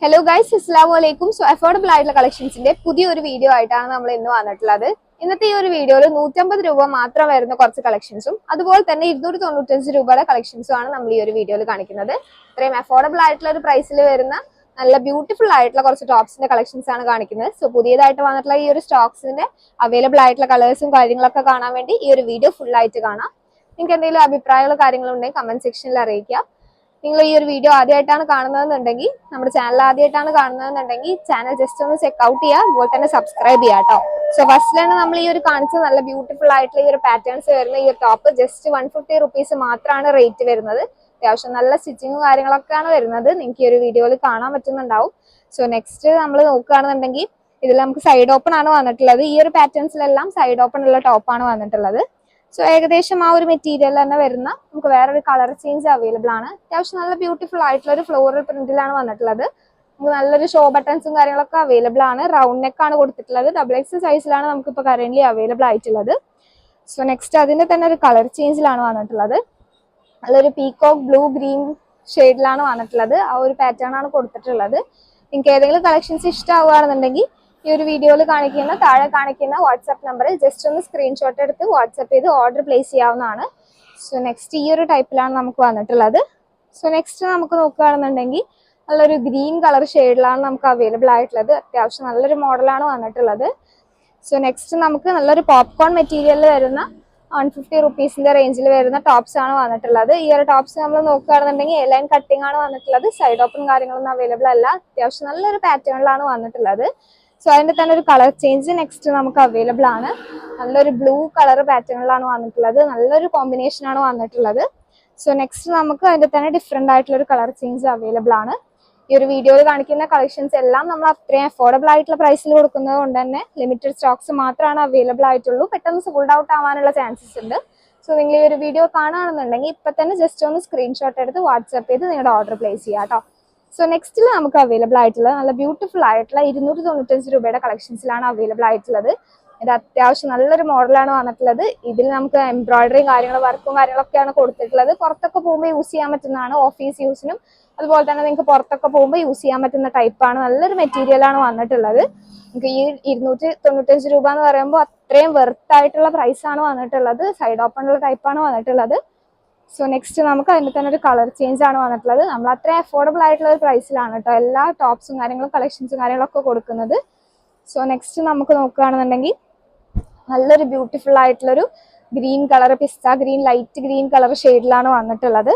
Hello guys, അസ്സലാമു അലൈക്കും. So affordable ആയിട്ടുള്ള കളക്ഷൻസിന്റെ പുതിയൊരു വീഡിയോ ആയിട്ടാണ് നമ്മൾ ഇന്ന് വന്നിട്ടുള്ളത്. ഇന്നത്തെ ഈ ഒരു വീഡിയോയിൽ 150 രൂപ മാത്രം വരുന്ന കുറച്ച് കളക്ഷൻസും അതുപോലെ തന്നെ 295 രൂപയുടെ കളക്ഷൻസും ആണ് നമ്മൾ ഈ ഒരു വീഡിയോയിൽ കാണിക്കുന്നത്. ഇത്രയും അഫോർഡബിൾ ആയിട്ടുള്ള ഒരു പ്രൈസിൽ വരുന്ന നല്ല ബ്യൂട്ടിഫുൾ ആയിട്ടുള്ള കുറച്ച് ടോപ്സിന്റെ കളക്ഷൻസ് ആണ് കാണിക്കുന്നത്. സോ പുതിയതായിട്ട് വന്നിട്ടുള്ള ഈ ഒരു സ്റ്റോക്സിന്റെ അവൈലബിൾ ആയിട്ടുള്ള കളേഴ്സും കാര്യങ്ങളൊക്കെ കാണാൻ വേണ്ടി ഈ ഒരു വീഡിയോ ഫുൾ ആയിട്ട് കാണാം. നിങ്ങൾക്ക് എന്തെങ്കിലും അഭിപ്രായങ്ങളോ കാര്യങ്ങളുണ്ടെങ്കിൽ കമന്റ് സെക്ഷനിൽ അറിയിക്കാം. നിങ്ങൾ ഈ ഒരു വീഡിയോ ആദ്യമായിട്ടാണ് കാണുന്നതെന്നുണ്ടെങ്കിൽ, നമ്മുടെ ചാനൽ ആദ്യമായിട്ടാണ് കാണുന്നതെന്നുണ്ടെങ്കിൽ ചാനൽ ജസ്റ്റ് ഒന്ന് ചെക്ക്ഔട്ട് ചെയ്യുക, അതുപോലെ തന്നെ സബ്സ്ക്രൈബ് ചെയ്യാം കേട്ടോ. സോ ഫസ്റ്റിലാണ് നമ്മൾ ഈ ഒരു കാണിച്ച നല്ല ബ്യൂട്ടിഫുൾ ആയിട്ടുള്ള ഈ ഒരു പാറ്റേൺസ് വരുന്ന ഈ ഒരു ടോപ്പ് ജസ്റ്റ് 150 റുപ്പീസ് മാത്രമാണ് റേറ്റ് വരുന്നത്. അത്യാവശ്യം നല്ല സ്റ്റിച്ചിങ്ങും കാര്യങ്ങളൊക്കെയാണ് വരുന്നത്. നിങ്ങൾക്ക് ഈ ഒരു വീഡിയോയിൽ കാണാൻ പറ്റുന്നുണ്ടാവും. സോ നെക്സ്റ്റ് നമ്മൾ നോക്കുകയാണെന്നുണ്ടെങ്കിൽ ഇതിൽ നമുക്ക് സൈഡ് ഓപ്പൺ ആണ് വന്നിട്ടുള്ളത്. ഈ ഒരു പാറ്റേൺസിലെല്ലാം സൈഡ് ഓപ്പൺ ഉള്ള ടോപ്പാണ് വന്നിട്ടുള്ളത്. സോ ഏകദേശം ആ ഒരു മെറ്റീരിയൽ തന്നെ വരുന്ന നമുക്ക് വേറൊരു കളർ ചേഞ്ച് അവൈലബിൾ ആണ്. അത്യാവശ്യം നല്ല ബ്യൂട്ടിഫുൾ ആയിട്ടുള്ള ഒരു ഫ്ലോറൽ പ്രിന്റിലാണ് വന്നിട്ടുള്ളത്. നമുക്ക് നല്ലൊരു ഷോ ബട്ടൺസും കാര്യങ്ങളൊക്കെ അവൈലബിൾ ആണ്. റൗണ്ട് നെക്ക് ആണ് കൊടുത്തിട്ടുള്ളത്. XXL സൈസിലാണ് നമുക്കിപ്പോൾ കറന്റ് അവൈലബിൾ ആയിട്ടുള്ളത്. സോ നെക്സ്റ്റ് അതിന്റെ തന്നെ ഒരു കളർ ചേഞ്ചിലാണ് വന്നിട്ടുള്ളത്. നല്ലൊരു പീകോക്ക് ബ്ലൂ ഗ്രീൻ ഷെയ്ഡിലാണ് വന്നിട്ടുള്ളത്. ആ ഒരു പാറ്റേൺ ആണ് കൊടുത്തിട്ടുള്ളത്. നിങ്ങൾക്ക് ഏതെങ്കിലും കളക്ഷൻസ് ഇഷ്ടമാവുകയാണെന്നുണ്ടെങ്കിൽ ഈ ഒരു വീഡിയോയിൽ കാണിക്കുന്ന താഴെ കാണിക്കുന്ന വാട്സ്ആപ്പ് നമ്പറിൽ ജസ്റ്റ് ഒന്ന് സ്ക്രീൻഷോട്ട് എടുത്ത് വാട്സ്ആപ്പ് ചെയ്ത് ഓർഡർ പ്ലേസ് ചെയ്യാവുന്നതാണ്. സോ നെക്സ്റ്റ് ഈ ഒരു ടൈപ്പിലാണ് നമുക്ക് വന്നിട്ടുള്ളത്. സോ നെക്സ്റ്റ് നമുക്ക് നോക്കുകയാണെന്നുണ്ടെങ്കിൽ നല്ലൊരു ഗ്രീൻ കളർ ഷെയ്ഡിലാണ് നമുക്ക് അവൈലബിൾ ആയിട്ടുള്ളത്. അത്യാവശ്യം നല്ലൊരു മോഡലാണ് വന്നിട്ടുള്ളത്. സോ നെക്സ്റ്റ് നമുക്ക് നല്ലൊരു പോപ്കോൺ മെറ്റീരിയലിൽ വരുന്ന 150 റുപ്പീസിന്റെ റേഞ്ചിൽ വരുന്ന ടോപ്സ് ആണ് വന്നിട്ടുള്ളത്. ഈ ഒരു ടോപ്സ് നമ്മൾ നോക്കുകയാണെന്നുണ്ടെങ്കിൽ എ ലൈൻ കട്ടിംഗ് ആണ് വന്നിട്ടുള്ളത്. സൈഡ് ഓപ്പൺ കാര്യങ്ങളൊന്നും അവൈലബിൾ അല്ല. അത്യാവശ്യം നല്ലൊരു പാറ്റേണിലാണ് വന്നിട്ടുള്ളത്. സോ അതിന്റെ തന്നെ ഒരു കളർ ചേഞ്ച് നെക്സ്റ്റ് നമുക്ക് അവൈലബിൾ ആണ്. നല്ലൊരു ബ്ലൂ കളർ പാറ്റേണിലാണ് വന്നിട്ടുള്ളത്. നല്ലൊരു കോമ്പിനേഷൻ ആണ് വന്നിട്ടുള്ളത്. സോ നെക്സ്റ്റ് നമുക്ക് അതിന്റെ തന്നെ ഡിഫറെന്റ് ആയിട്ടുള്ള ഒരു കളർ ചേഞ്ച് അവൈലബിൾ ആണ്. ഈ ഒരു വീഡിയോയിൽ കാണിക്കുന്ന കളക്ഷൻസ് എല്ലാം നമ്മൾ അത്രയും അഫോർഡബിൾ ആയിട്ടുള്ള പ്രൈസിൽ കൊടുക്കുന്നത് കൊണ്ട് തന്നെ ലിമിറ്റഡ് സ്റ്റോക്സ് മാത്രമാണ് അവൈലബിൾ ആയിട്ടുള്ളൂ. പെട്ടെന്ന് സോൾഡ് ഔട്ട് ആവാനുള്ള ചാൻസസ് ഉണ്ട്. സോ നിങ്ങൾ ഈ ഒരു വീഡിയോ കാണുകയാണെന്നുണ്ടെങ്കിൽ ഇപ്പൊ തന്നെ ജസ്റ്റ് ഒന്ന് സ്ക്രീൻഷോട്ട് എടുത്ത് വാട്സ്ആപ്പ് ചെയ്ത് നിങ്ങളുടെ ഓർഡർ പ്ലേസ് ചെയ്യാം കേട്ടോ. സോ നെക്സ്റ്റിൽ നമുക്ക് അവൈലബിൾ ആയിട്ടുള്ളത് നല്ല ബ്യൂട്ടിഫുൾ ആയിട്ടുള്ള 295 രൂപയുടെ കളക്ഷൻസിലാണ് അവൈലബിൾ ആയിട്ടുള്ളത്. ഇത് അത്യാവശ്യം നല്ലൊരു മോഡലാണ് വന്നിട്ടുള്ളത്. ഇതിൽ നമുക്ക് എംബ്രോയിഡറി വർക്കും കാര്യങ്ങളൊക്കെയാണ് കൊടുത്തിട്ടുള്ളത്. പുറത്തൊക്കെ പോകുമ്പോൾ യൂസ് ചെയ്യാൻ പറ്റുന്നതാണ്. ഓഫീസ് യൂസിനും അതുപോലെ തന്നെ നിങ്ങൾക്ക് പുറത്തൊക്കെ പോകുമ്പോൾ യൂസ് ചെയ്യാൻ പറ്റുന്ന ടൈപ്പാണ്. നല്ലൊരു മെറ്റീരിയലാണ് വന്നിട്ടുള്ളത്. നമുക്ക് ഈ 295 രൂപ എന്ന് പറയുമ്പോൾ അത്രയും വെർത്ത് ആയിട്ടുള്ള പ്രൈസ് ആണ് വന്നിട്ടുള്ളത്. സൈഡ് ഓപ്പൺ ഉള്ള ടൈപ്പാണ് വന്നിട്ടുള്ളത്. സോ നെക്സ്റ്റ് നമുക്ക് അതിന്റെ തന്നെ ഒരു കളർ ചേഞ്ച് ആണ് വന്നിട്ടുള്ളത്. നമ്മൾ അത്രയും അഫോർഡബിൾ ആയിട്ടുള്ള ഒരു പ്രൈസിലാണ് കേട്ടോ എല്ലാ ടോപ്സും കാര്യങ്ങളും കളക്ഷൻസും കാര്യങ്ങളൊക്കെ കൊടുക്കുന്നത്. സോ നെക്സ്റ്റ് നമുക്ക് നോക്കുകയാണെന്നുണ്ടെങ്കിൽ നല്ലൊരു ബ്യൂട്ടിഫുൾ ആയിട്ടുള്ളൊരു ഗ്രീൻ കളർ, പിസ്ത ഗ്രീൻ, ലൈറ്റ് ഗ്രീൻ കളർ ഷെയ്ഡിലാണ് വന്നിട്ടുള്ളത്.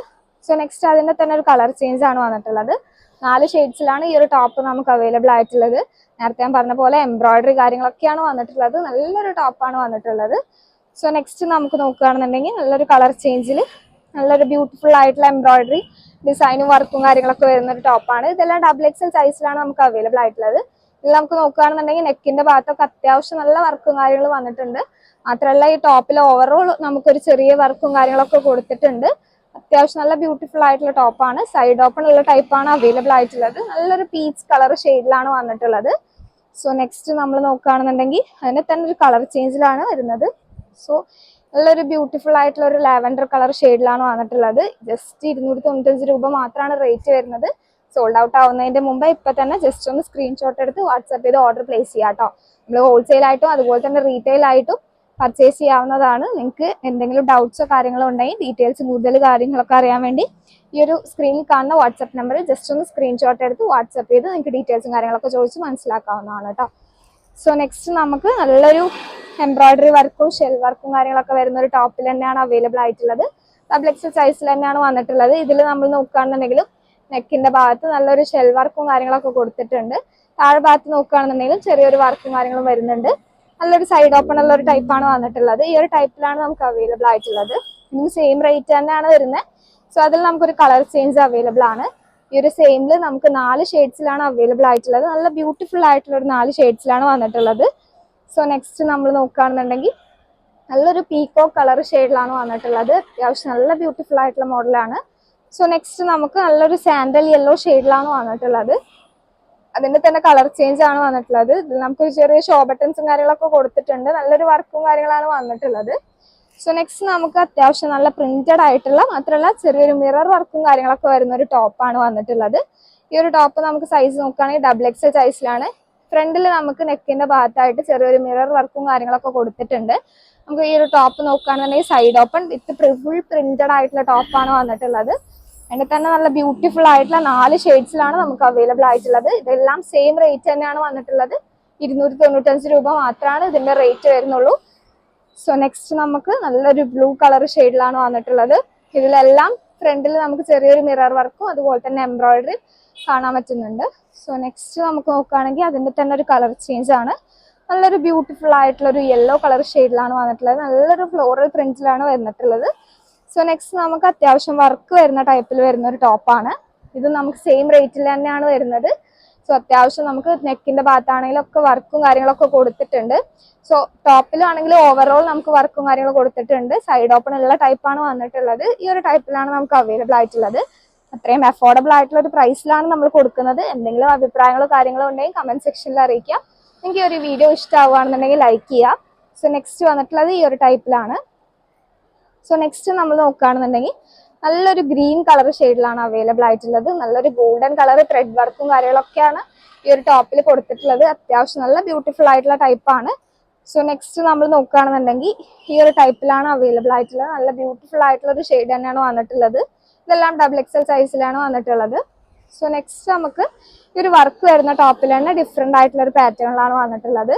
സോ നെക്സ്റ്റ് അതിന്റെ തന്നെ ഒരു കളർ ചേഞ്ച് ആണ് വന്നിട്ടുള്ളത്. 4 ഷെയ്ഡ്സിലാണ് ഈ ഒരു ടോപ്പ് നമുക്ക് അവൈലബിൾ ആയിട്ടുള്ളത്. നേരത്തെ ഞാൻ പറഞ്ഞ പോലെ എംബ്രോയിഡറി കാര്യങ്ങളൊക്കെയാണ് വന്നിട്ടുള്ളത്. നല്ലൊരു ടോപ്പാണ് വന്നിട്ടുള്ളത്. സോ നെക്സ്റ്റ് നമുക്ക് നോക്കുകയാണെന്നുണ്ടെങ്കിൽ നല്ലൊരു കളർ ചേഞ്ചിൽ നല്ലൊരു ബ്യൂട്ടിഫുൾ ആയിട്ടുള്ള എംബ്രോയിഡറി ഡിസൈനും വർക്കും കാര്യങ്ങളൊക്കെ വരുന്ന ഒരു ടോപ്പാണ്. ഇതെല്ലാം XXL സൈസിലാണ് നമുക്ക് അവൈലബിൾ ആയിട്ടുള്ളത്. ഇതിൽ നമുക്ക് നോക്കുകയാണെന്നുണ്ടെങ്കിൽ നെക്കിന്റെ ഭാഗത്തൊക്കെ അത്യാവശ്യം നല്ല വർക്കും കാര്യങ്ങളും വന്നിട്ടുണ്ട്. മാത്രമല്ല ഈ ടോപ്പിൽ ഓവറോൾ നമുക്കൊരു ചെറിയ വർക്കും കാര്യങ്ങളൊക്കെ കൊടുത്തിട്ടുണ്ട്. അത്യാവശ്യം നല്ല ബ്യൂട്ടിഫുൾ ആയിട്ടുള്ള ടോപ്പാണ്. സൈഡ് ഓപ്പൺ ഉള്ള ടൈപ്പാണ് അവൈലബിൾ ആയിട്ടുള്ളത്. നല്ലൊരു പീച്ച് കളർ ഷെയ്ഡിലാണ് വന്നിട്ടുള്ളത്. സോ നെക്സ്റ്റ് നമ്മൾ നോക്കുകയാണെന്നുണ്ടെങ്കിൽ അതിന്റെ തന്നെ ഒരു കളർ ചേഞ്ചിലാണ് വരുന്നത്. സോ നല്ലൊരു ബ്യൂട്ടിഫുൾ ആയിട്ടുള്ള ഒരു ലാവൻഡർ കളർ ഷെയ്ഡിലാണ് വന്നിട്ടുള്ളത്. ജസ്റ്റ് 295 രൂപ മാത്രമാണ് റേറ്റ് വരുന്നത്. സോൾഡ് ഔട്ട് ആവുന്നതിന്റെ മുമ്പ് ഇപ്പൊ തന്നെ ജസ്റ്റ് ഒന്ന് സ്ക്രീൻഷോട്ട് എടുത്ത് വാട്സ്ആപ്പ് ചെയ്ത് ഓർഡർ പ്ലേസ് ചെയ്യാം കേട്ടോ. നമ്മൾ ഹോൾസെയിൽ ആയിട്ടും അതുപോലെ തന്നെ റീറ്റെയിൽ ആയിട്ടും പർച്ചേസ് ചെയ്യാവുന്നതാണ്. നിങ്ങൾക്ക് എന്തെങ്കിലും ഡൗട്ട്സോ കാര്യങ്ങളോ ഉണ്ടെങ്കിൽ ഡീറ്റെയിൽസ് കൂടുതൽ കാര്യങ്ങളൊക്കെ അറിയാൻ വേണ്ടി ഈ ഒരു സ്ക്രീനിൽ കാണുന്ന വാട്സ്ആപ്പ് നമ്പറിൽ ജസ്റ്റ് ഒന്ന് സ്ക്രീൻഷോട്ട് എടുത്ത് വാട്സ്ആപ്പ് ചെയ്ത് നിങ്ങൾക്ക് ഡീറ്റെയിൽസും കാര്യങ്ങളൊക്കെ ചോദിച്ച് മനസ്സിലാക്കാവുന്നതാണ് കേട്ടോ. സോ നെക്സ്റ്റ് നമുക്ക് നല്ലൊരു എംബ്രോയിഡറി വർക്കും ഷെൽ വർക്കും കാര്യങ്ങളൊക്കെ വരുന്ന ഒരു ടോപ്പിൽ തന്നെയാണ് അവൈലബിൾ ആയിട്ടുള്ളത്. XXL സൈസിൽ തന്നെയാണ് വന്നിട്ടുള്ളത്. ഇതിൽ നമ്മൾ നോക്കുകയാണെന്നുണ്ടെങ്കിലും നെക്കിന്റെ ഭാഗത്ത് നല്ലൊരു ഷെൽ വർക്കും കാര്യങ്ങളൊക്കെ കൊടുത്തിട്ടുണ്ട്. താഴെ ഭാഗത്ത് നോക്കുകയാണെന്നുണ്ടെങ്കിലും ചെറിയൊരു വർക്കും കാര്യങ്ങളും വരുന്നുണ്ട്. നല്ലൊരു സൈഡ് ഓപ്പൺ ഉള്ള ഒരു ടൈപ്പാണ് വന്നിട്ടുള്ളത്. ഈ ഒരു ടൈപ്പിലാണ് നമുക്ക് അവൈലബിൾ ആയിട്ടുള്ളത്. ഇതിന് സെയിം റേറ്റ് തന്നെയാണ് വരുന്നത്. സോ അതിൽ നമുക്കൊരു കളർ ചേഞ്ച് അവൈലബിൾ ആണ്. ഈ ഒരു സെയിമിൽ നമുക്ക് 4 ഷെയ്ഡ്സിലാണ് അവൈലബിൾ ആയിട്ടുള്ളത്. നല്ല ബ്യൂട്ടിഫുൾ ആയിട്ടുള്ള ഒരു 4 ഷെയ്ഡ്സിലാണ് വന്നിട്ടുള്ളത്. സോ നെക്സ്റ്റ് നമ്മൾ നോക്കുകയാണെന്നുണ്ടെങ്കിൽ നല്ലൊരു പീകോ കളർ ഷെയ്ഡിലാണ് വന്നിട്ടുള്ളത്. അത്യാവശ്യം നല്ല ബ്യൂട്ടിഫുൾ ആയിട്ടുള്ള മോഡലാണ്. സോ നെക്സ്റ്റ് നമുക്ക് നല്ലൊരു സാൻഡൽ യെല്ലോ ഷെയ്ഡിലാണ് വന്നിട്ടുള്ളത്. അതിന്റെ തന്നെ കളർ ചേഞ്ച് ആണ് വന്നിട്ടുള്ളത്. ഇതിൽ നമുക്ക് ചെറിയ ഷോ ബട്ടൺസും കാര്യങ്ങളൊക്കെ കൊടുത്തിട്ടുണ്ട്. നല്ലൊരു വർക്കും കാര്യങ്ങളാണ് വന്നിട്ടുള്ളത്. സോ നെക്സ്റ്റ് നമുക്ക് അത്യാവശ്യം നല്ല പ്രിന്റഡ് ആയിട്ടുള്ള മാത്രമല്ല ചെറിയൊരു മിറർ വർക്കും കാര്യങ്ങളൊക്കെ വരുന്ന ഒരു ടോപ്പാണ് വന്നിട്ടുള്ളത്. ഈ ഒരു ടോപ്പ് നമുക്ക് സൈസ് നോക്കുകയാണെങ്കിൽ XXL സൈസിലാണ്. ഫ്രണ്ടിൽ നമുക്ക് നെക്കിന്റെ ഭാഗത്തായിട്ട് ചെറിയൊരു മിറർ വർക്കും കാര്യങ്ങളൊക്കെ കൊടുത്തിട്ടുണ്ട്. നമുക്ക് ഈ ഒരു ടോപ്പ് നോക്കുകയാണെന്നുണ്ടെങ്കിൽ side open with full printed ആയിട്ടുള്ള ടോപ്പാണ് വന്നിട്ടുള്ളത്. അതിന്റെ തന്നെ നല്ല ബ്യൂട്ടിഫുൾ ആയിട്ടുള്ള 4 ഷെയ്ഡ്സിലാണ് നമുക്ക് അവൈലബിൾ ആയിട്ടുള്ളത്. ഇതെല്ലാം സെയിം റേറ്റ് തന്നെയാണ് വന്നിട്ടുള്ളത്. 295 രൂപ മാത്രമാണ് ഇതിന്റെ റേറ്റ് വരുന്നുള്ളൂ. സോ നെക്സ്റ്റ് നമുക്ക് നല്ലൊരു ബ്ലൂ കളർ ഷെയ്ഡിലാണ് വന്നിട്ടുള്ളത്. ഇതിലെല്ലാം ഫ്രണ്ടിൽ നമുക്ക് ചെറിയൊരു മിറർ വർക്കും അതുപോലെ തന്നെ എംബ്രോയിഡറി കാണാൻ പറ്റുന്നുണ്ട്. സോ നെക്സ്റ്റ് നമുക്ക് നോക്കുകയാണെങ്കിൽ അതിന്റെ തന്നെ ഒരു കളർ ചേഞ്ച് ആണ്. നല്ലൊരു ബ്യൂട്ടിഫുൾ ആയിട്ടുള്ള ഒരു യെല്ലോ കളർ ഷെയ്ഡിലാണ് വന്നിട്ടുള്ളത്. നല്ലൊരു ഫ്ലോറൽ പ്രിന്റിലാണ് വന്നിട്ടുള്ളത്. സോ നെക്സ്റ്റ് നമുക്ക് അത്യാവശ്യം വർക്ക് വരുന്ന ടൈപ്പിൽ വരുന്ന ഒരു ടോപ്പാണ്. ഇത് നമുക്ക് സെയിം റേറ്റിൽ തന്നെയാണ് വരുന്നത്. സോ അത്യാവശ്യം നമുക്ക് നെക്കിന്റെ ഭാഗത്താണെങ്കിലും ഒക്കെ വർക്കും കാര്യങ്ങളൊക്കെ കൊടുത്തിട്ടുണ്ട്. സോ ടോപ്പിലാണെങ്കിലും ഓവറോൾ നമുക്ക് വർക്കും കാര്യങ്ങളും കൊടുത്തിട്ടുണ്ട്. സൈഡ് ഓപ്പൺ ഉള്ള ടൈപ്പാണ് വന്നിട്ടുള്ളത്. ഈ ഒരു ടൈപ്പിലാണ് നമുക്ക് അവൈലബിൾ ആയിട്ടുള്ളത്. അത്രയും അഫോർഡബിൾ ആയിട്ടുള്ള ഒരു പ്രൈസിലാണ് നമ്മൾ കൊടുക്കുന്നത്. എന്തെങ്കിലും അഭിപ്രായങ്ങളോ കാര്യങ്ങളോ ഉണ്ടെങ്കിൽ കമന്റ് സെക്ഷനിൽ അറിയിക്കാം. നിങ്ങൾക്ക് ഈ ഒരു വീഡിയോ ഇഷ്ടമാവുകയാണെന്നുണ്ടെങ്കിൽ ലൈക്ക് ചെയ്യുക. സോ നെക്സ്റ്റ് വന്നിട്ടുള്ളത് ഈ ഒരു ടൈപ്പിലാണ്. സോ നെക്സ്റ്റ് നമ്മൾ നോക്കുകയാണെന്നുണ്ടെങ്കിൽ നല്ലൊരു ഗ്രീൻ കളർ ഷെയ്ഡിലാണ് അവൈലബിൾ ആയിട്ടുള്ളത്. നല്ലൊരു ഗോൾഡൻ കളർ ത്രെഡ് വർക്കും കാര്യങ്ങളൊക്കെയാണ് ഈ ഒരു ടോപ്പിൽ കൊടുത്തിട്ടുള്ളത്. അത്യാവശ്യം നല്ല ബ്യൂട്ടിഫുൾ ആയിട്ടുള്ള ടൈപ്പാണ്. സോ നെക്സ്റ്റ് നമ്മൾ നോക്കുകയാണെന്നുണ്ടെങ്കിൽ ഈ ഒരു ടൈപ്പിലാണ് അവൈലബിൾ ആയിട്ടുള്ളത്. നല്ല ബ്യൂട്ടിഫുൾ ആയിട്ടുള്ള ഒരു ഷെയ്ഡ് തന്നെയാണ് വന്നിട്ടുള്ളത്. ഇതെല്ലാം XXL സൈസിലാണ് വന്നിട്ടുള്ളത്. സോ നെക്സ്റ്റ് നമുക്ക് ഈ ഒരു വർക്ക് വരുന്ന ടോപ്പിൽ തന്നെ ഡിഫറെന്റ് ആയിട്ടുള്ള ഒരു പാറ്റേണിലാണ് വന്നിട്ടുള്ളത്.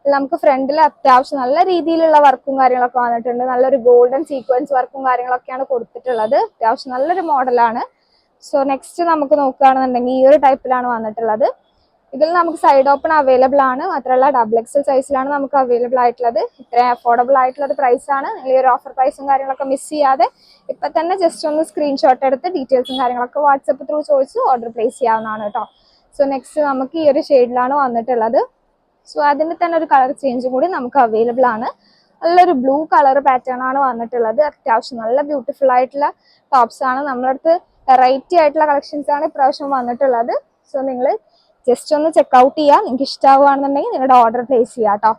നമുക്ക് ഫ്രണ്ടിൽ അത്യാവശ്യം നല്ല രീതിയിലുള്ള വർക്കും കാര്യങ്ങളൊക്കെ വന്നിട്ടുണ്ട്. നല്ലൊരു ഗോൾഡൻ സീക്വൻസ് വർക്കും കാര്യങ്ങളൊക്കെയാണ് കൊടുത്തിട്ടുള്ളത്. അത്യാവശ്യം നല്ലൊരു മോഡലാണ്. സോ നെക്സ്റ്റ് നമുക്ക് നോക്കുകയാണെന്നുണ്ടെങ്കിൽ ഈ ഒരു ടൈപ്പിലാണ് വന്നിട്ടുള്ളത്. ഇതിൽ നമുക്ക് സൈഡ് ഓപ്പൺ അവൈലബിൾ ആണ്. മാത്രമല്ല XXL സൈസിലാണ് നമുക്ക് അവൈലബിൾ ആയിട്ടുള്ളത്. ഇത്രയും അഫോർഡബിൾ ആയിട്ടുള്ള ഒരു പ്രൈസ് ആണ്. നിങ്ങൾ ഈ ഒരു ഓഫർ പ്രൈസും കാര്യങ്ങളൊക്കെ മിസ് ചെയ്യാതെ ഇപ്പൊ തന്നെ ജസ്റ്റ് ഒന്ന് സ്ക്രീൻഷോട്ട് എടുത്ത് ഡീറ്റെയിൽസും കാര്യങ്ങളൊക്കെ വാട്സപ്പ് ത്രൂ ചോദിച്ച് ഓർഡർ പ്ലേസ് ചെയ്യാവുന്നതാണ് കേട്ടോ. സോ നെക്സ്റ്റ് നമുക്ക് ഈ ഒരു ഷെയ്ഡിലാണ് വന്നിട്ടുള്ളത്. സോ അതിന്റെ തന്നെ ഒരു കളർ ചേഞ്ചും കൂടി നമുക്ക് അവൈലബിൾ ആണ്. നല്ലൊരു ബ്ലൂ കളർ പാറ്റേൺ ആണ് വന്നിട്ടുള്ളത്. അത്യാവശ്യം നല്ല ബ്യൂട്ടിഫുൾ ആയിട്ടുള്ള ടോപ്സ് ആണ്. നമ്മുടെ അടുത്ത് വെറൈറ്റി ആയിട്ടുള്ള കളക്ഷൻസ് ആണ് ഇപ്രാവശ്യം വന്നിട്ടുള്ളത്. സോ നിങ്ങൾ ജസ്റ്റ് ഒന്ന് ചെക്ക്ഔട്ട് ചെയ്യുക. നിങ്ങൾക്ക് ഇഷ്ടമാവുകയാണെന്നുണ്ടെങ്കിൽ നിങ്ങളുടെ ഓർഡർ പ്ലേസ് ചെയ്യാം കേട്ടോ.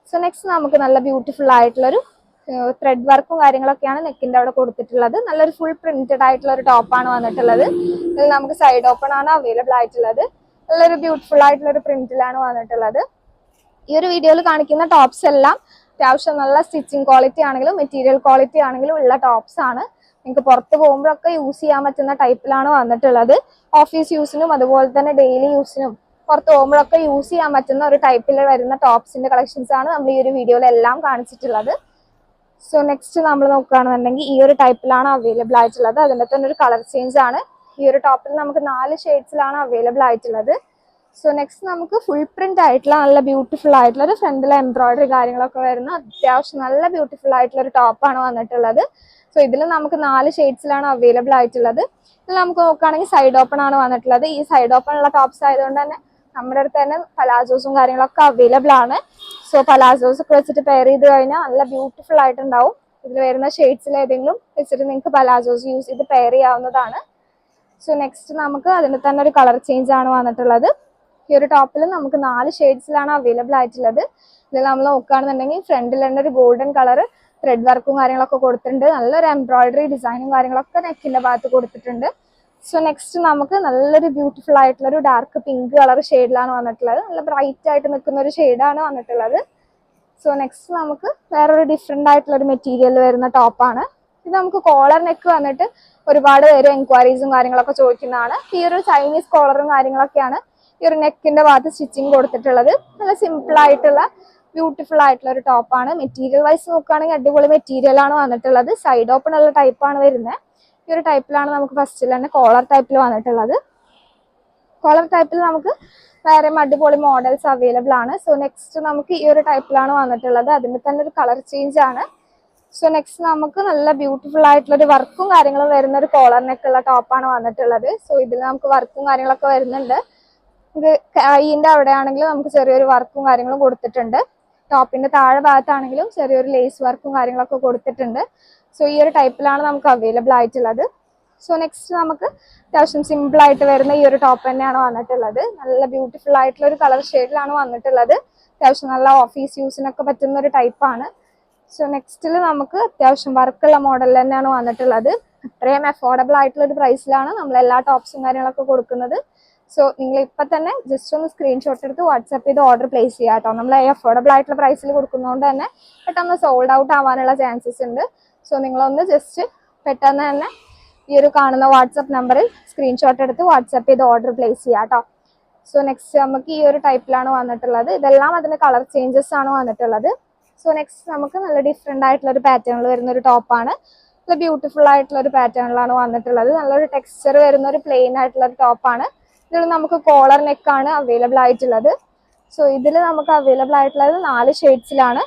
സോ നെക്സ്റ്റ് നമുക്ക് നല്ല ബ്യൂട്ടിഫുൾ ആയിട്ടുള്ളൊരു ത്രെഡ് വർക്കും കാര്യങ്ങളൊക്കെയാണ് നെക്കിന്റെ അവിടെ കൊടുത്തിട്ടുള്ളത്. നല്ലൊരു ഫുൾ പ്രിന്റഡ് ആയിട്ടുള്ള ഒരു ടോപ്പാണ് വന്നിട്ടുള്ളത്. ഇതിൽ നമുക്ക് സൈഡ് ഓപ്പൺ ആണ് അവൈലബിൾ ആയിട്ടുള്ളത്. നല്ലൊരു ബ്യൂട്ടിഫുൾ ആയിട്ടുള്ള ഒരു പ്രിന്റിലാണ് വന്നിട്ടുള്ളത്. ഈ ഒരു വീഡിയോയിൽ കാണിക്കുന്ന ടോപ്സ് എല്ലാം അത്യാവശ്യം നല്ല സ്റ്റിച്ചിങ് ക്വാളിറ്റി ആണെങ്കിലും മെറ്റീരിയൽ ക്വാളിറ്റി ആണെങ്കിലും ഉള്ള ടോപ്സ് ആണ്. നിങ്ങൾക്ക് പുറത്ത് പോകുമ്പോഴൊക്കെ യൂസ് ചെയ്യാൻ പറ്റുന്ന ടൈപ്പിലാണ് വന്നിട്ടുള്ളത്. ഓഫീസ് യൂസിനും അതുപോലെ തന്നെ ഡെയിലി യൂസിനും പുറത്ത് പോകുമ്പോഴൊക്കെ യൂസ് ചെയ്യാൻ പറ്റുന്ന ഒരു ടൈപ്പിൽ വരുന്ന ടോപ്സിന്റെ കളക്ഷൻസ് ആണ് നമ്മൾ ഈ ഒരു വീഡിയോയിൽ എല്ലാം കാണിച്ചിട്ടുള്ളത്. സോ നെക്സ്റ്റ് നമ്മൾ നോക്കുകയാണെന്നുണ്ടെങ്കിൽ ഈ ഒരു ടൈപ്പിലാണ് അവൈലബിൾ ആയിട്ടുള്ളത്. അതിൻ്റെ തന്നെ ഒരു കളർ ചേഞ്ച് ആണ്. ഈ ഒരു ടോപ്പിൽ നമുക്ക് 4 ഷെയ്ഡ്സിലാണ് അവൈലബിൾ ആയിട്ടുള്ളത്. സോ നെക്സ്റ്റ് നമുക്ക് ഫുൾ പ്രിന്റ് ആയിട്ടുള്ള നല്ല ബ്യൂട്ടിഫുൾ ആയിട്ടുള്ള ഒരു ഫ്രണ്ടിലെ എംബ്രോയിഡറി കാര്യങ്ങളൊക്കെ വരുന്ന അത്യാവശ്യം നല്ല ബ്യൂട്ടിഫുൾ ആയിട്ടുള്ള ഒരു ടോപ്പാണ് വന്നിട്ടുള്ളത്. സോ ഇതിൽ നമുക്ക് 4 ഷെയ്ഡ്സിലാണ് അവൈലബിൾ ആയിട്ടുള്ളത്. ഇതിൽ നമുക്ക് നോക്കുകയാണെങ്കിൽ സൈഡ് ഓപ്പൺ ആണ് വന്നിട്ടുള്ളത്. ഈ സൈഡ് ഓപ്പൺ ഉള്ള ടോപ്സ് ആയതുകൊണ്ട് തന്നെ നമ്മുടെ അടുത്ത് തന്നെ പലാസോസും കാര്യങ്ങളൊക്കെ അവൈലബിൾ ആണ്. സോ പലാസോസ് ഒക്കെ വെച്ചിട്ട് പെയർ ചെയ്ത് കഴിഞ്ഞാൽ നല്ല ബ്യൂട്ടിഫുൾ ആയിട്ടുണ്ടാവും. ഇതിൽ വരുന്ന ഷെയ്ഡ്സിൽ ഏതെങ്കിലും വെച്ചിട്ട് നിങ്ങൾക്ക് പലാസോസ് യൂസ് ചെയ്ത് പെയർ ചെയ്യാവുന്നതാണ്. സോ നെക്സ്റ്റ് നമുക്ക് അതിന്റെ തന്നെ ഒരു കളർ ചേഞ്ച് ആണ് വന്നിട്ടുള്ളത്. ഈ ഒരു ടോപ്പിൽ നമുക്ക് 4 ഷെയ്ഡ്സിലാണ് അവൈലബിൾ ആയിട്ടുള്ളത്. ഇതിൽ നമ്മൾ നോക്കുകയാണെന്നുണ്ടെങ്കിൽ ഫ്രണ്ടിൽ തന്നെ ഒരു ഗോൾഡൻ കളർ ത്രെഡ് വർക്കും കാര്യങ്ങളൊക്കെ കൊടുത്തിട്ടുണ്ട്. നല്ലൊരു എംബ്രോയിഡറി ഡിസൈനും കാര്യങ്ങളൊക്കെ നെക്കിന്റെ ഭാഗത്ത് കൊടുത്തിട്ടുണ്ട്. സോ നെക്സ്റ്റ് നമുക്ക് നല്ലൊരു ബ്യൂട്ടിഫുൾ ആയിട്ടുള്ള ഒരു ഡാർക്ക് പിങ്ക് കളർ ഷെയ്ഡിലാണ് വന്നിട്ടുള്ളത്. നല്ല ബ്രൈറ്റ് ആയിട്ട് നിൽക്കുന്ന ഒരു ഷെയ്ഡാണ് വന്നിട്ടുള്ളത്. സോ നെക്സ്റ്റ് നമുക്ക് വേറൊരു ഡിഫറെന്റ് ആയിട്ടുള്ള ഒരു മെറ്റീരിയൽ വരുന്ന ടോപ്പാണ്. ഇത് നമുക്ക് കോളർ നെക്ക് വന്നിട്ട് ഒരുപാട് പേര് എൻക്വയറീസും കാര്യങ്ങളൊക്കെ ചോദിക്കുന്നതാണ്. ഈ ഒരു ചൈനീസ് കോളറും കാര്യങ്ങളൊക്കെയാണ് ഈ ഒരു നെക്കിന്റെ ഭാഗത്ത് സ്റ്റിച്ചിങ് കൊടുത്തിട്ടുള്ളത്. നല്ല സിമ്പിൾ ആയിട്ടുള്ള ബ്യൂട്ടിഫുൾ ആയിട്ടുള്ള ഒരു ടോപ്പാണ്. മെറ്റീരിയൽ വൈസ് നോക്കുകയാണെങ്കിൽ അടിപൊളി മെറ്റീരിയൽ ആണ് വന്നിട്ടുള്ളത്. സൈഡ് ഓപ്പൺ ഉള്ള ടൈപ്പാണ് വരുന്നത്. ഈ ഒരു ടൈപ്പിലാണ് നമുക്ക് ഫസ്റ്റിൽ തന്നെ കോളർ ടൈപ്പിൽ വന്നിട്ടുള്ളത്. കോളർ ടൈപ്പിൽ നമുക്ക് വേറെ അടിപൊളി മോഡൽസ് അവൈലബിൾ ആണ്. സോ നെക്സ്റ്റ് നമുക്ക് ഈ ഒരു ടൈപ്പിലാണ് വന്നിട്ടുള്ളത്. അതിന്റെ തന്നെ ഒരു കളർ ചേഞ്ച് ആണ്. സോ നെക്സ്റ്റ് നമുക്ക് നല്ല ബ്യൂട്ടിഫുൾ ആയിട്ടുള്ള ഒരു വർക്കും കാര്യങ്ങളും വരുന്ന ഒരു കോളർ നെക്കുള്ള ടോപ്പാണ് വന്നിട്ടുള്ളത്. സോ ഇതിൽ നമുക്ക് വർക്കും കാര്യങ്ങളൊക്കെ വരുന്നുണ്ട്. ഇത് കൈയിന്റെ അവിടെ ആണെങ്കിലും നമുക്ക് ചെറിയൊരു വർക്കും കാര്യങ്ങളും കൊടുത്തിട്ടുണ്ട്. ടോപ്പിന്റെ താഴെ ഭാഗത്താണെങ്കിലും ചെറിയൊരു ലേസ് വർക്കും കാര്യങ്ങളൊക്കെ കൊടുത്തിട്ടുണ്ട്. സോ ഈ ഒരു ടൈപ്പിലാണ് നമുക്ക് അവൈലബിൾ ആയിട്ടുള്ളത്. സോ നെക്സ്റ്റ് നമുക്ക് അത്യാവശ്യം സിമ്പിൾ ആയിട്ട് വരുന്ന ഈ ഒരു ടോപ്പ് തന്നെയാണ് വന്നിട്ടുള്ളത്. നല്ല ബ്യൂട്ടിഫുൾ ആയിട്ടുള്ള ഒരു കളർ ഷെയ്ഡിലാണ് വന്നിട്ടുള്ളത്. അത്യാവശ്യം നല്ല ഓഫീസ് യൂസിനൊക്കെ പറ്റുന്ന ഒരു ടൈപ്പാണ്. സോ നെക്സ്റ്റിൽ നമുക്ക് അത്യാവശ്യം വർക്കുള്ള മോഡൽ തന്നെയാണ് വന്നിട്ടുള്ളത്. അത്രയും അഫോർഡബിൾ ആയിട്ടുള്ള ഒരു പ്രൈസിലാണ് നമ്മൾ എല്ലാ ടോപ്സും കാര്യങ്ങളൊക്കെ കൊടുക്കുന്നത്. സോ നിങ്ങൾ ഇപ്പം തന്നെ ജസ്റ്റ് ഒന്ന് സ്ക്രീൻഷോട്ട് എടുത്ത് വാട്സാപ്പ് ചെയ്ത് ഓർഡർ പ്ലേസ് ചെയ്യുക കേട്ടോ. നമ്മൾ അഫോർഡബിൾ ആയിട്ടുള്ള പ്രൈസിൽ കൊടുക്കുന്നതുകൊണ്ട് തന്നെ പെട്ടെന്ന് സോൾഡ് ഔട്ട് ആവാനുള്ള ചാൻസസ് ഉണ്ട്. സോ നിങ്ങളൊന്ന് ജസ്റ്റ് പെട്ടെന്ന് തന്നെ ഈ ഒരു കാണുന്ന വാട്സാപ്പ് നമ്പറിൽ സ്ക്രീൻഷോട്ട് എടുത്ത് വാട്സാപ്പ് ചെയ്ത് ഓർഡർ പ്ലേസ് ചെയ്യാം കേട്ടോ. സോ നെക്സ്റ്റ് നമുക്ക് ഈ ഒരു ടൈപ്പിലാണ് വന്നിട്ടുള്ളത്. ഇതെല്ലാം അതിന്റെ കളർ ചേഞ്ചസ് ആണ് വന്നിട്ടുള്ളത്. സോ നെക്സ്റ്റ് നമുക്ക് നല്ല ഡിഫറെന്റ് ആയിട്ടുള്ള ഒരു പാറ്റേണിൽ വരുന്ന ഒരു ടോപ്പാണ്. നല്ല ബ്യൂട്ടിഫുൾ ആയിട്ടുള്ള ഒരു പാറ്റേണിലാണ് വന്നിട്ടുള്ളത്. നല്ലൊരു ടെക്സ്ചർ വരുന്ന ഒരു പ്ലെയിൻ ആയിട്ടുള്ള ഒരു ടോപ്പാണ്. ഇതിൽ നമുക്ക് കോളർ നെക്കാണ് അവൈലബിൾ ആയിട്ടുള്ളത്. സോ ഇതിൽ നമുക്ക് അവൈലബിൾ ആയിട്ടുള്ളത് 4 ഷെയ്ഡ്സിലാണ്.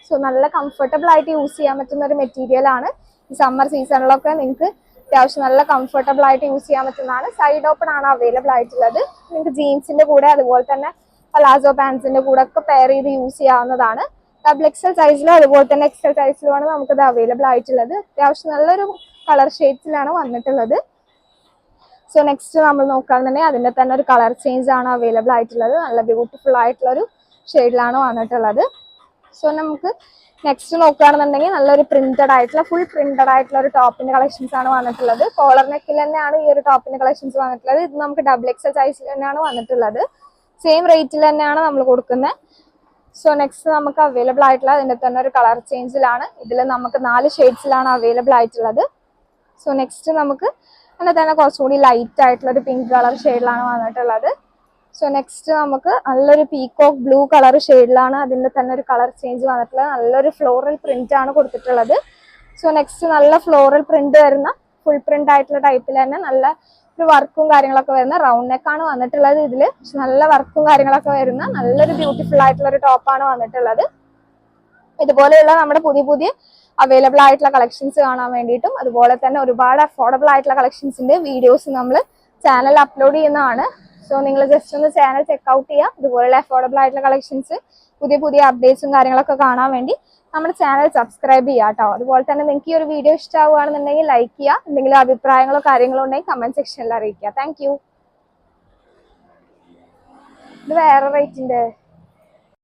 സോ നല്ല കംഫർട്ടബിൾ ആയിട്ട് യൂസ് ചെയ്യാൻ പറ്റുന്ന ഒരു മെറ്റീരിയൽ ആണ്. ഈ സമ്മർ സീസണിലൊക്കെ നിങ്ങൾക്ക് അത്യാവശ്യം നല്ല കംഫർട്ടബിൾ ആയിട്ട് യൂസ് ചെയ്യാൻ പറ്റുന്നതാണ്. സൈഡ് ഓപ്പൺ ആണ് അവൈലബിൾ ആയിട്ടുള്ളത്. നിങ്ങൾക്ക് ജീൻസിന്റെ കൂടെ അതുപോലെ തന്നെ പലാസോ പാൻസിന്റെ കൂടെ ഒക്കെ പെയർ ചെയ്ത് യൂസ് ചെയ്യാവുന്നതാണ്. XL സൈസിലും അതുപോലെ തന്നെ XL സൈസിലുമാണ് നമുക്കത് അവൈലബിൾ ആയിട്ടുള്ളത്. അത്യാവശ്യം നല്ലൊരു കളർ ഷെയ്ഡ്സിലാണ് വന്നിട്ടുള്ളത്. സോ നെക്സ്റ്റ് നമ്മൾ നോക്കുകയാണെന്നുണ്ടെങ്കിൽ അതിന്റെ തന്നെ ഒരു കളർ ചേഞ്ച് ആണ് അവൈലബിൾ ആയിട്ടുള്ളത്. നല്ല ബ്യൂട്ടിഫുൾ ആയിട്ടുള്ള ഒരു ഷെയ്ഡിലാണ് വന്നിട്ടുള്ളത്. സോ നമുക്ക് നെക്സ്റ്റ് നോക്കുകയാണെന്നുണ്ടെങ്കിൽ നല്ലൊരു പ്രിന്റഡ് ആയിട്ടുള്ള ഫുൾ പ്രിന്റഡ് ആയിട്ടുള്ള ഒരു ടോപ്പിന്റെ കളക്ഷൻസ് ആണ് വന്നിട്ടുള്ളത്. കോളർ നെക്കിൽ തന്നെയാണ് ഈ ഒരു ടോപ്പിന്റെ കളക്ഷൻസ് വന്നിട്ടുള്ളത്. ഇത് നമുക്ക് XL സൈസിൽ തന്നെയാണ് വന്നിട്ടുള്ളത്. സെയിം റേറ്റിൽ തന്നെയാണ് നമ്മൾ കൊടുക്കുന്നത്. സോ നെക്സ്റ്റ് നമുക്ക് അവൈലബിൾ ആയിട്ടുള്ള അതിന്റെ തന്നെ ഒരു കളർ ചേഞ്ചിലാണ്. ഇതിൽ നമുക്ക് 4 ഷെയ്ഡ്സിലാണ് അവൈലബിൾ ആയിട്ടുള്ളത്. സോ നെക്സ്റ്റ് നമുക്ക് അതിന്റെ തന്നെ കുറച്ചുകൂടി ലൈറ്റ് ആയിട്ടുള്ള ഒരു പിങ്ക് കളർ ഷെയ്ഡിലാണ് വന്നിട്ടുള്ളത്. സോ നെക്സ്റ്റ് നമുക്ക് നല്ലൊരു പീകോക്ക് ബ്ലൂ കളർ ഷെയ്ഡിലാണ് അതിന്റെ തന്നെ ഒരു കളർ ചേഞ്ച് വന്നിട്ടുള്ളത്. നല്ലൊരു ഫ്ലോറൽ പ്രിന്റ് ആണ് കൊടുത്തിട്ടുള്ളത്. സോ നെക്സ്റ്റ് നല്ല ഫ്ലോറൽ പ്രിന്റ് വരുന്ന ഫുൾ പ്രിന്റ് ആയിട്ടുള്ള ടൈപ്പിൽ തന്നെ നല്ല ഒരു വർക്കും കാര്യങ്ങളൊക്കെ വരുന്ന റൗണ്ട് നെക്കാണ് വന്നിട്ടുള്ളത്. ഇതില് നല്ല വർക്കും കാര്യങ്ങളൊക്കെ വരുന്ന നല്ലൊരു ബ്യൂട്ടിഫുൾ ആയിട്ടുള്ള ഒരു ടോപ്പാണ് വന്നിട്ടുള്ളത്. ഇതുപോലെയുള്ള നമ്മുടെ പുതിയ അവൈലബിൾ ആയിട്ടുള്ള കളക്ഷൻസ് കാണാൻ വേണ്ടിയിട്ടും അതുപോലെ തന്നെ ഒരുപാട് അഫോർഡബിൾ ആയിട്ടുള്ള കളക്ഷൻസിന്റെ വീഡിയോസ് നമ്മൾ ചാനൽ അപ്ലോഡ് ചെയ്യുന്നതാണ്. സോ നിങ്ങൾ ജസ്റ്റ് ഒന്ന് ചാനൽ ചെക്ക്ഔട്ട് ചെയ്യുക. ഇതുപോലുള്ള അഫോർഡബിൾ ആയിട്ടുള്ള കളക്ഷൻസ് പുതിയ അപ്ഡേറ്റ്സും കാര്യങ്ങളൊക്കെ കാണാൻ വേണ്ടി നമ്മുടെ ചാനൽ സബ്സ്ക്രൈബ് ചെയ്യുക കേട്ടോ. അതുപോലെ തന്നെ നിങ്ങൾക്ക് ഈ ഒരു വീഡിയോ ഇഷ്ടമാവുകയാണെന്നുണ്ടെങ്കിൽ ലൈക്ക് ചെയ്യുക. എന്തെങ്കിലും അഭിപ്രായങ്ങളോ കാര്യങ്ങളോ ഉണ്ടെങ്കിൽ കമന്റ് സെക്ഷനിൽ അറിയിക്കുക. Thank you. ഇത് വേറെ റേറ്റിന്റെ